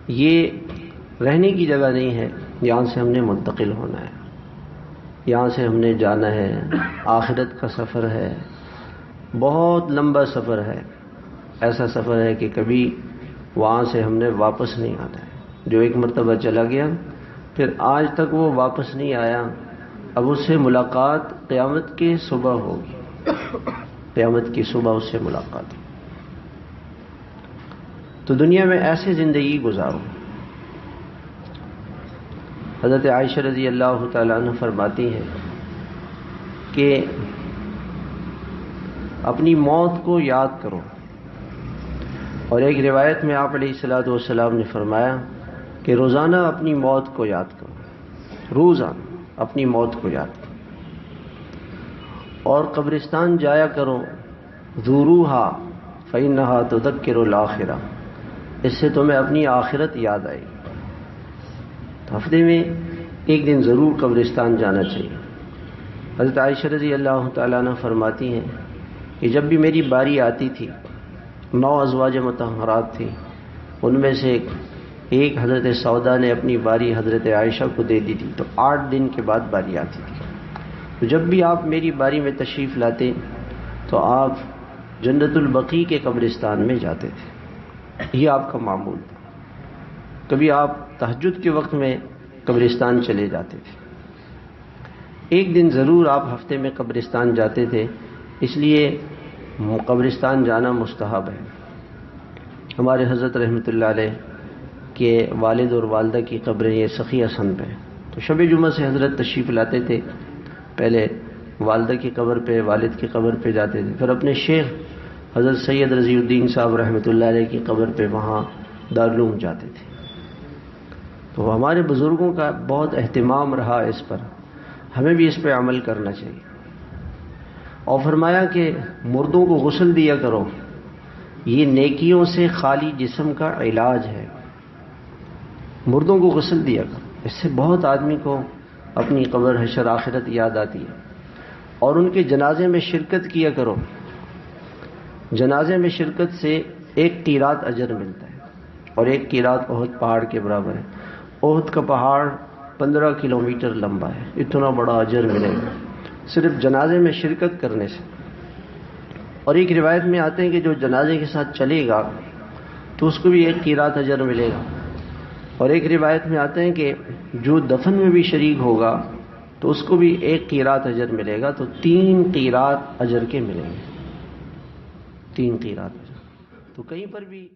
یہ رہنے کی جگہ نہیں ہے، یہاں سے ہم نے منتقل ہونا ہے، یہاں سے ہم نے جانا ہے، آخرت کا سفر ہے، بہت لمبا سفر ہے، ایسا سفر ہے کہ کبھی وہاں سے ہم نے واپس نہیں آنا ہے۔ جو ایک مرتبہ چلا گیا پھر آج تک وہ واپس نہیں آیا، اب اس سے ملاقات قیامت کی صبح ہوگی، قیامت کی صبح اس سے ملاقات ہوگی۔ تو دنیا میں ایسے زندگی گزارو۔ حضرت عائشہ رضی اللہ تعالیٰ عنہ فرماتی ہیں کہ اپنی موت کو یاد کرو، اور ایک روایت میں آپ علیہ الصلوۃ والسلام نے فرمایا کہ روزانہ اپنی موت کو یاد کرو، روزانہ اپنی موت کو یاد کرو، اور قبرستان جایا کرو، زوروہا فإنہا تذکر الآخرہ، اس سے تمہیں اپنی آخرت یاد آئے گی۔ تو ہفتے میں ایک دن ضرور قبرستان جانا چاہیے۔ حضرت عائشہ رضی اللہ تعالیٰ عنہ فرماتی ہیں کہ جب بھی میری باری آتی تھی، 9 ازواج مطہرات تھی، ان میں سے ایک حضرت سودا نے اپنی باری حضرت عائشہ کو دے دی تھی، تو 8 دن کے بعد باری آتی تھی۔ تو جب بھی آپ میری باری میں تشریف لاتے تو آپ جنت البقیع کے قبرستان میں جاتے تھے، یہ آپ کا معمول تھا۔ کبھی آپ تہجد کے وقت میں قبرستان چلے جاتے تھے۔ ایک دن ضرور آپ ہفتے میں قبرستان جاتے تھے، اس لیے قبرستان جانا مستحب ہے۔ ہمارے حضرت رحمۃ اللہ علیہ کے والد اور والدہ کی قبریں یہ سخی حسن پہ، تو شب جمعہ سے حضرت تشریف لاتے تھے، پہلے والدہ کی قبر پہ، والد کی قبر پہ جاتے تھے، پھر اپنے شیخ حضرت سید رضی الدین صاحب رحمۃ اللہ علیہ کی قبر پہ وہاں دارالعلوم جاتے تھے۔ تو ہمارے بزرگوں کا بہت اہتمام رہا اس پر، ہمیں بھی اس پہ عمل کرنا چاہیے۔ اور فرمایا کہ مردوں کو غسل دیا کرو، یہ نیکیوں سے خالی جسم کا علاج ہے۔ مردوں کو غسل دیا کرو، اس سے بہت آدمی کو اپنی قبر حشر آخرت یاد آتی ہے۔ اور ان کے جنازے میں شرکت کیا کرو، جنازے میں شرکت سے 1 قیراط اجر ملتا ہے، اور 1 قیراط احد پہاڑ کے برابر ہے۔ احد کا پہاڑ 15 کلومیٹر لمبا ہے، اتنا بڑا اجر ملے گا صرف جنازے میں شرکت کرنے سے۔ اور ایک روایت میں آتے ہیں کہ جو جنازے کے ساتھ چلے گا تو اس کو بھی 1 قیراط اجر ملے گا، اور ایک روایت میں آتے ہیں کہ جو دفن میں بھی شریک ہوگا تو اس کو بھی 1 قیراط اجر ملے گا، تو 3 قیراط اجر کے ملیں گے، 3 قیراط اجر۔ تو کہیں پر بھی